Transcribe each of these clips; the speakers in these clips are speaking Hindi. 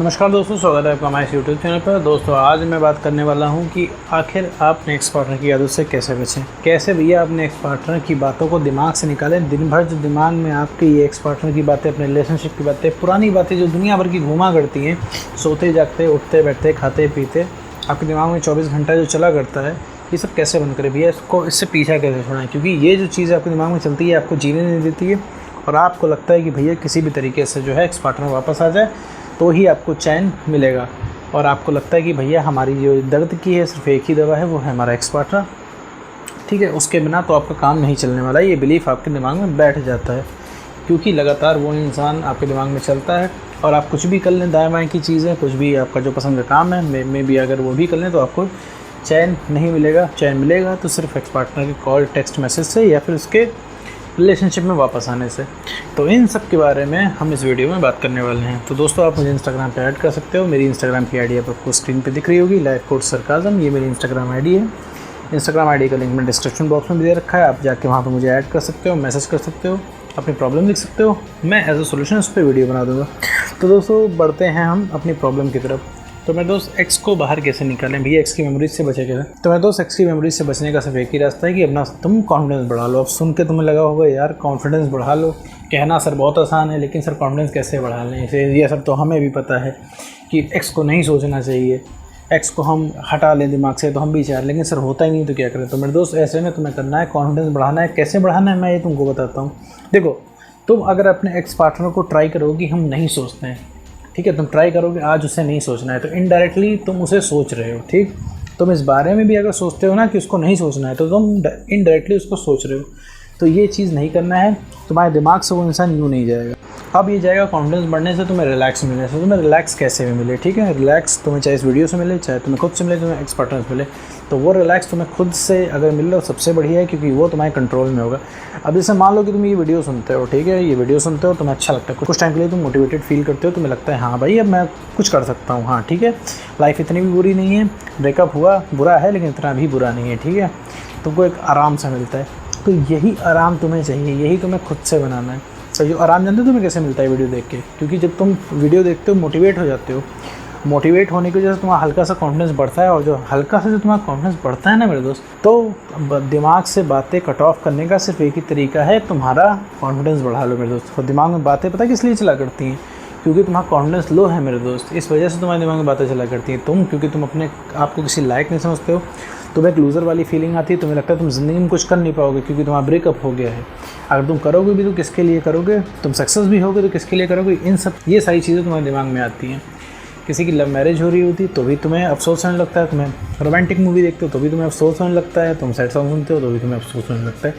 नमस्कार दोस्तों, स्वागत है आपका हमारे यूट्यूब चैनल पर। दोस्तों आज मैं बात करने वाला हूं कि आखिर आप अपने एक्स पार्टनर की आदत से कैसे बचें। कैसे भैया अपने एक्स पार्टनर की बातों को दिमाग से निकालें। दिन भर जो दिमाग में आपके ये एक्स पार्टनर की बातें, अपने रिलेशनशिप की बातें, पुरानी बातें जो दुनिया भर की घूमा करती हैं, सोते जागते, उठते बैठते, खाते पीते, आपके दिमाग में 24 घंटा जो चला करता है, ये सब कैसे बंद करें भैया। इसको इससे पीछा कैसे छुड़ाएं, क्योंकि ये जो चीज़ आपके दिमाग में चलती है आपको जीने नहीं देती है। और आपको लगता है कि भैया किसी भी तरीके से जो है एक्स पार्टनर वापस आ जाए तो ही आपको चैन मिलेगा। और आपको लगता है कि भैया हमारी जो दर्द की है सिर्फ एक ही दवा है, वो है हमारा एक्स पार्टनर। ठीक है, उसके बिना तो आपका काम नहीं चलने वाला। ये बिलीफ आपके दिमाग में बैठ जाता है, क्योंकि लगातार वो इंसान आपके दिमाग में चलता है। और आप कुछ भी कर लें, दाएँ बाएँ की चीज़ें, कुछ भी आपका जो पसंद का काम है, में भी अगर वो भी कर लें तो आपको चैन नहीं मिलेगा। चैन मिलेगा तो सिर्फ एक्स पार्टनर के कॉल, टेक्स्ट मैसेज से या फिर उसके रिलेशनशिप में वापस आने से। तो इन सब के बारे में हम इस वीडियो में बात करने वाले हैं। तो दोस्तों आप मुझे इंस्टाग्राम पे ऐड कर सकते हो। मेरी इंस्टाग्राम की आईडी आपको स्क्रीन पे दिख रही होगी, लाइफ कोच सरकाज़म, ये मेरी इंस्टाग्राम आईडी है। इंस्टाग्राम आईडी का लिंक मैंने डिस्क्रिप्शन बॉक्स में भी दे रखा है, आप जाके वहाँ पर मुझे ऐड कर सकते हो, मैसेज कर सकते हो, अपनी प्रॉब्लम लिख सकते हो, मैं एज अ सोल्यूशन उस पर वीडियो बना दूँगा। तो दोस्तों बढ़ते हैं हम अपनी प्रॉब्लम की तरफ। तो मेरे दोस्त एक्स को बाहर कैसे निकालें भैया, एक्स की मेमोरीज से बचे कैसे। तो मेरे दोस्त एक्स की मेमोरीज से बचने का सिर्फ एक ही रास्ता है कि अपना तुम कॉन्फिडेंस बढ़ा लो। अब सुन के तुम्हें लगा होगा यार कॉन्फिडेंस बढ़ा लो, कहना सर बहुत आसान है, लेकिन सर कॉन्फिडेंस कैसे बढ़ा लें इसे। ये सब तो हमें भी पता है कि एक्स को नहीं सोचना चाहिए, एक्स को हम हटा लें दिमाग से तो हम भी चाह, लेकिन सर होता ही नहीं तो क्या करें। तो मेरे दोस्त ऐसे में तुम्हें करना है, कॉन्फिडेंस बढ़ाना है। कैसे बढ़ाना है मैं ये तुमको बताता हूँ। देखो, तुम अगर अपने एक्स पार्टनर को ट्राई करोगे हम नहीं सोचते हैं, ठीक है, तुम ट्राई करोगे आज उसे नहीं सोचना है, तो इनडायरेक्टली तुम उसे सोच रहे हो। ठीक, तुम इस बारे में भी अगर सोचते हो ना कि उसको नहीं सोचना है, तो तुम इनडायरेक्टली उसको सोच रहे हो। तो ये चीज़ नहीं करना है। तुम्हारे दिमाग से वो इंसान यूँ नहीं जाएगा। अब ये जाएगा कॉन्फिडेंस बढ़ने से, तुम्हें रिलैक्स मिलने से। तुम्हें रिलैक्स कैसे भी मिले, ठीक है, रिलैक्स तुम्हें चाहे इस वीडियो से मिले, चाहे तुम्हें खुद से मिले, तुम्हें एक्स पार्टनर से मिले, तो वो रिलैक्स तुम्हें खुद से अगर मिल रहा हो सबसे बढ़िया है, क्योंकि वो तुम्हारे कंट्रोल में होगा। अब जैसे मान लो कि तुम ये वीडियो सुनते हो, ठीक है, ये वीडियो सुनते हो, तुम्हें अच्छा लगता है, कुछ टाइम के लिए तुम मोटिवेटेड फील करते हो, तुम्हें लगता है हाँ भाई अब मैं कुछ कर सकता हूँ, हाँ ठीक है, लाइफ इतनी भी बुरी नहीं है, ब्रेकअप हुआ बुरा है लेकिन इतना भी बुरा नहीं है, ठीक है, तुमको एक आराम सा मिलता है। तो यही आराम तुम्हें चाहिए, यही तुम्हें खुद से बनाना है। तो जो आराम जानते हो तुम्हें कैसे मिलता है वीडियो देख के, क्योंकि जब तुम वीडियो देखते हो मोटिवेट हो जाते हो। मोटिवेट होने की वजह से तुम्हारा हल्का सा कॉन्फिडेंस बढ़ता है, और जो हल्का सा जो तुम्हारा कॉन्फिडेंस बढ़ता है ना मेरे दोस्त, तो दिमाग से बातें कट ऑफ करने का सिर्फ एक ही तरीका है, तुम्हारा कॉन्फिडेंस बढ़ा लो मेरे दोस्त। और दिमाग में बातें पता किस लिए चला करती हैं, क्योंकि तुम्हारा कॉन्फिडेंस लो है मेरे दोस्त, इस वजह से तुम्हारे दिमाग में बातें चला करती हैं। क्योंकि तुम अपने आप को किसी लायक नहीं समझते हो, तुम्हें एक लूज़र वाली फीलिंग आती है, तुम्हें लगता है तुम ज़िंदगी में कुछ कर नहीं पाओगे क्योंकि तुम्हारा ब्रेकअप हो गया है। अगर तुम करोगे भी तो किसके लिए करोगे, तुम सक्सेस भी होगे तो किसके लिए करोगे। ये सारी चीज़ें तुम्हारे दिमाग में आती हैं। किसी की लव मैरिज हो रही होती तो भी तुम्हें अफसोस होने लगता है, तुम्हें रोमांटिक मूवी देखते हो तो भी तुम्हें अफसोस होने लगता है, तुम सैड सॉन्ग सुनते हो तो भी तुम्हें अफसोस होने लगता है।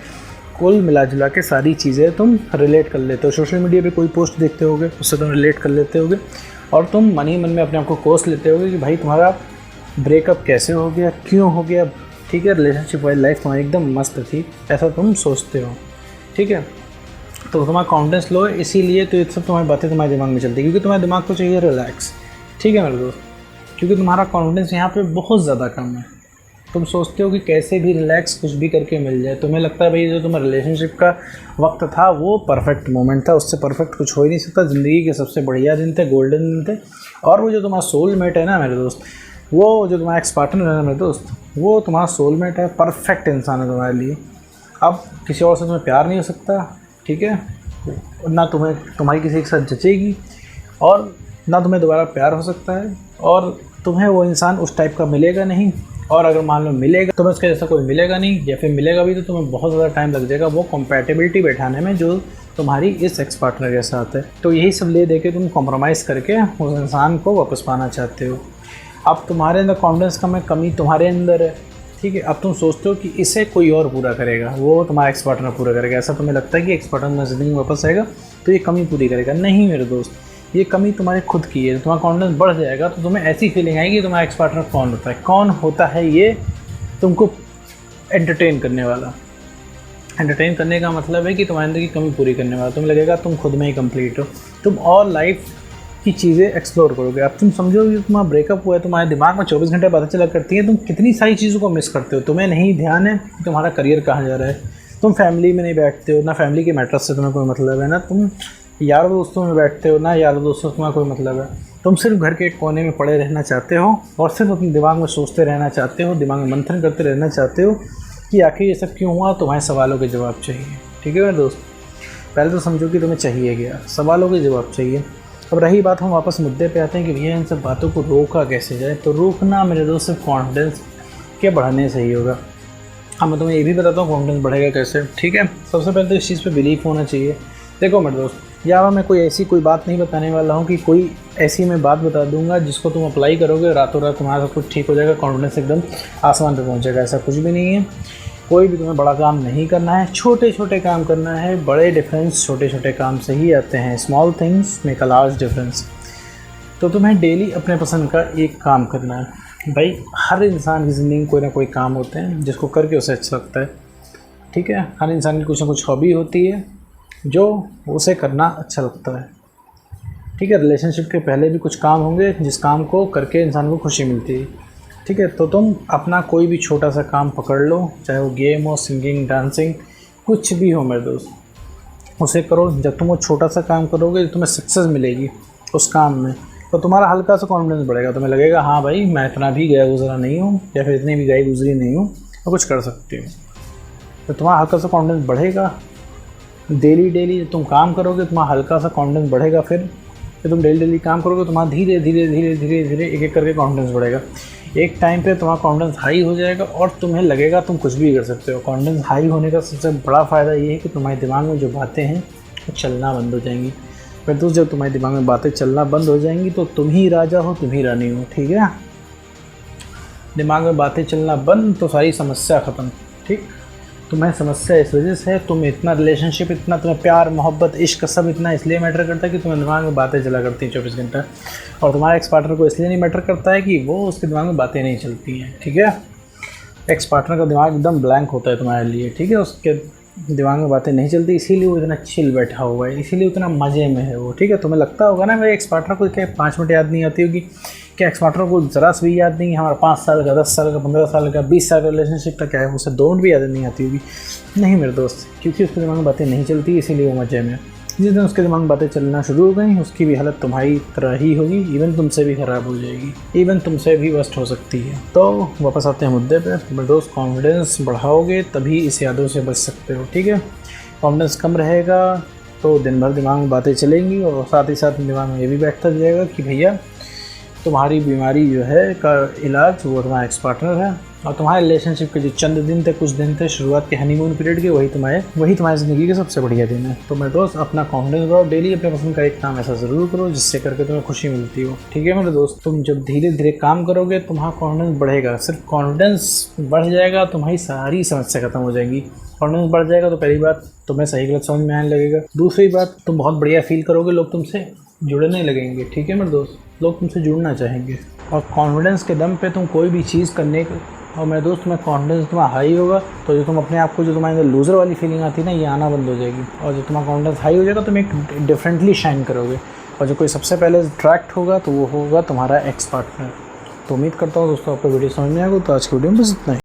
कुल मिला जुला के सारी चीज़ें तुम रिलेट कर लेते हो। सोशल मीडिया पे कोई पोस्ट देखते होगे उससे तुम रिलेट कर लेते होगे, और तुम मन ही मन में अपने आप को कोस लेते होगे कि भाई तुम्हारा ब्रेकअप कैसे हो गया, क्यों हो गया, ठीक है, रिलेशनशिप वाली लाइफ तुम्हारी एकदम मस्त थी, ऐसा तुम सोचते हो, ठीक है। तो तुम्हारा कॉन्फिडेंस लो है, इसीलिए तो ये सब तुम्हारी बातें तुम्हारे दिमाग में चलती है, क्योंकि तुम्हारे दिमाग को चाहिए रिलैक्स, ठीक है मेरे दोस्त, क्योंकि तुम्हारा कॉन्फिडेंस यहाँ पे बहुत ज़्यादा कम है। तुम सोचते हो कि कैसे भी रिलैक्स कुछ भी करके मिल जाए। तुम्हें लगता है भाई जो तुम्हारा रिलेशनशिप का वक्त था वो परफेक्ट मोमेंट था, उससे परफेक्ट कुछ हो ही नहीं सकता, ज़िंदगी के सबसे बढ़िया दिन थे, गोल्डन दिन थे। और वो जो तुम्हारा सोलमेट है ना मेरे दोस्त, वो जो तुम्हारा एक्स पार्टनर है ना मेरे दोस्त, वो तुम्हारा सोलमेट है, परफेक्ट इंसान है तुम्हारे लिए। अब किसी और से तुम्हें प्यार नहीं हो सकता, ठीक है, ना तुम्हारी किसी के साथ जचेगी, और ना तुम्हें दोबारा प्यार हो सकता है, और तुम्हें वो इंसान उस टाइप का मिलेगा नहीं। और अगर मान लो मिलेगा तुम्हें उसके जैसा कोई मिलेगा नहीं, या फिर मिलेगा भी तो तुम्हें बहुत ज़्यादा टाइम लग जाएगा वो कंपैटिबिलिटी बैठाने में जो तुम्हारी इस एक्स पार्टनर के साथ है। तो यही सब ले दे के तुम कॉम्प्रोमाइज़ करके उस इंसान को वापस पाना चाहते हो। अब तुम्हारे अंदर कॉन्फिडेंस का कमी तुम्हारे अंदर है, ठीक है। अब तुम सोचते हो कि इसे कोई और पूरा करेगा, वो तुम्हारा एक्स पार्टनर पूरा करेगा। ऐसा तुम्हें लगता है कि एक्स पार्टनर ज़िंदगी में वापस आएगा तो ये कमी पूरी करेगा। नहीं मेरे दोस्त, ये कमी तुम्हारे खुद की है। तुम्हारा कॉन्फिडेंस बढ़ जाएगा तो तुम्हें ऐसी फीलिंग आएगी कि तुम्हारा एक्स पार्टनर कौन होता है ये तुमको एंटरटेन करने वाला। एंटरटेन करने का मतलब है कि तुम्हारे अंदर की कमी पूरी करने वाला। तुम्हें लगेगा तुम खुद में ही कंप्लीट हो, तुम और लाइफ की चीज़ें एक्सप्लोर करोगे। अब तुम समझोगे कि तुम्हारा ब्रेकअप हुआ है, तुम्हारे दिमाग में 24 घंटे बातें चला करती हैं, तुम कितनी सारी चीज़ों को मिस करते हो। तुम्हें नहीं ध्यान है कि तुम्हारा करियर कहाँ जा रहा है, तुम फैमिली में नहीं बैठते हो, ना फैमिली के मैटर्स से तुम्हें कोई मतलब है, ना तुम यारों दोस्तों में बैठते हो, ना यारों दोस्तों से तुम्हारा कोई मतलब है। तुम सिर्फ घर के एक कोने में पड़े रहना चाहते हो और सिर्फ अपने दिमाग में सोचते रहना चाहते हो, दिमाग में मंथन करते रहना चाहते हो कि आखिर ये सब क्यों हुआ। तुम्हारे सवालों के जवाब चाहिए, ठीक है मेरे दोस्त। पहले तो समझो कि तुम्हें चाहिए क्या, सवालों के जवाब चाहिए। अब रही बात, हम वापस मुद्दे पे आते हैं कि भैया इन सब बातों को रोका कैसे जाए। तो रोकना मेरे दोस्त सिर्फ कॉन्फिडेंस के बढ़ाने से ही होगा। हाँ, मैं तुम्हें ये भी बताता हूँ कॉन्फिडेंस बढ़ेगा कैसे, ठीक है। सबसे पहले तो इस चीज़ पे बिलीव होना चाहिए। देखो मेरे दोस्त, यहाँ मैं कोई बात नहीं बताने वाला हूँ कि कोई ऐसी मैं बात बता दूंगा जिसको तुम अप्लाई करोगे रातों रात तुम्हारा सब कुछ ठीक हो जाएगा, कॉन्फिडेंस एकदम आसमान पे पहुँचेगा। ऐसा कुछ भी नहीं है। कोई भी तुम्हें बड़ा काम नहीं करना है, छोटे छोटे काम करना है। बड़े डिफरेंस छोटे छोटे काम से ही आते हैं। Small things make a large difference. तो तुम्हें डेली अपने पसंद का एक काम करना है। भाई हर इंसान की ज़िंदगी में कोई ना कोई काम होते हैं जिसको करके उसे अच्छा लगता है, ठीक है। हर इंसान की कुछ ना कुछ हॉबी होती है जो उसे करना अच्छा लगता है, ठीक है। रिलेशनशिप के पहले भी कुछ काम होंगे जिस काम को करके इंसान को खुशी मिलती है, ठीक है। तो तुम अपना कोई भी छोटा सा काम पकड़ लो, चाहे वो गेम हो, सिंगिंग, डांसिंग, कुछ भी हो मेरे दोस्त, उसे करो। जब तुम वो छोटा सा काम करोगे, तुम्हें सक्सेस मिलेगी उस काम में, तो तुम्हारा हल्का सा कॉन्फिडेंस बढ़ेगा। तुम्हें लगेगा हाँ भाई मैं इतना भी गया गुजरा नहीं हूँ, या फिर इतनी भी गई गुजरी नहीं हूँ, मैं कुछ कर सकती हूँ। तो तुम्हारा हल्का सा कॉन्फिडेंस बढ़ेगा। डेली तुम काम करोगे, तुम्हारा हल्का सा कॉन्फिडेंस बढ़ेगा। फिर तुम डेली काम करोगे, तुम्हारा धीरे धीरे एक एक करके कॉन्फिडेंस बढ़ेगा। एक टाइम पे तुम्हारा कॉन्फिडेंस हाई हो जाएगा और तुम्हें लगेगा तुम कुछ भी कर सकते हो। कॉन्फिडेंस हाई होने का सबसे बड़ा फ़ायदा ये है कि तुम्हारे दिमाग में जो बातें हैं वो चलना बंद हो जाएंगी। फिर तो जब तुम्हारे दिमाग में बातें चलना बंद हो जाएंगी तो तुम ही राजा हो, तुम ही रानी हो, ठीक है। दिमाग में बातें चलना बंद तो सारी समस्या ख़त्म, ठीक। तुम्हें समस्या इस वजह से है, तुम इतना रिलेशनशिप, इतना तुम्हें प्यार, मोहब्बत, इश्क सब इतना इसलिए मैटर करता है कि तुम्हें दिमाग में बातें चला करती हैं 24 घंटा। और तुम्हारे एक्स पार्टनर को इसलिए नहीं मैटर करता है कि वो उसके दिमाग में बातें नहीं चलती हैं, ठीक है। एक्स पार्टनर का दिमाग एकदम ब्लैंक होता है तुम्हारे लिए, ठीक है। उसके दिमाग में बातें नहीं चलती, इसीलिए वो इतना चिल बैठा हुआ है, इसीलिए उतना मज़े में है वो, ठीक है। तुम्हें लगता होगा ना मेरे एक्स पार्टनर को क्या 5 मिनट याद नहीं आती होगी, क्या एक्स पार्टनर को ज़रा से भी याद नहीं है हमारा 5 साल का, 10 साल का, 15 साल का, 20 साल का रिलेशनशिप का क्या है, उसे 2 मिनट भी याद नहीं आती होगी। नहीं मेरे दोस्त, क्योंकि उसके दिमाग में बातें नहीं चलती, इसीलिए वो मज़े में। जिस दिन उसके दिमाग में बातें चलना शुरू हो गई, उसकी भी हालत तुम्हारी तरह ही होगी, इवन तुमसे भी ख़राब हो जाएगी, इवन तुमसे भी वर्स्ट हो सकती है। तो वापस आते हैं मुद्दे पे। मेरे दोस्त, कॉन्फिडेंस बढ़ाओगे तभी इस यादों से बच सकते हो, ठीक है। कॉन्फिडेंस कम रहेगा तो दिन भर दिमाग में बातें चलेंगी और साथ ही साथ दिमाग में ये भी बैठता जाएगा कि भैया तुम्हारी बीमारी जो है का इलाज वो तुम्हारा एक्स पार्टनर है, और तुम्हारे रिलेशनशिप के जो चंद दिन थे, कुछ दिन थे शुरुआत के हनीमून पीरियड के, वही तुम्हारी ज़िंदगी के सबसे बढ़िया दिन है। तो मेरे दोस्त, अपना कॉन्फिडेंस बढ़ाओ, डेली अपने पसंद का एक काम ऐसा ज़रूर करो जिससे करके तुम्हें खुशी मिलती हो, ठीक है मेरे दोस्त। तुम जब धीरे धीरे काम करोगे तुम्हारा कॉन्फिडेंस बढ़ेगा। सिर्फ कॉन्फिडेंस बढ़ जाएगा, तुम्हारी सारी समस्या खत्म हो जाएगी। कॉन्फिडेंस बढ़ जाएगा तो पहली बात तुम्हें सही गलत समझ में आने लगेगा। दूसरी बात, तुम बहुत बढ़िया फील करोगे, लोग तुमसे जुड़ने लगेंगे, ठीक है मेरे दोस्त। लोग तुमसे जुड़ना चाहेंगे और कॉन्फिडेंस के दम पे तुम कोई भी चीज़ करने का, और मेरे दोस्त तुम्हें कॉन्फिडेंस तुम्हारा हाई होगा तो जो तुम अपने आप को, जो तुम्हारे अंदर लूज़र वाली फीलिंग आती है ना, ये आना बंद हो जाएगी। और जो तुम्हारा कॉन्फिडेंस हाई हो जाएगा तुम एक डिफरेंटली शाइन करोगे। और जो कोई सबसे पहले अट्रैक्ट होगा तो वो होगा तुम्हारा एक्स पार्टनर। तो उम्मीद करता हूँ दोस्तों आपको वीडियो समझ में आएगा। तो आज की वीडियो में बस इतना ही।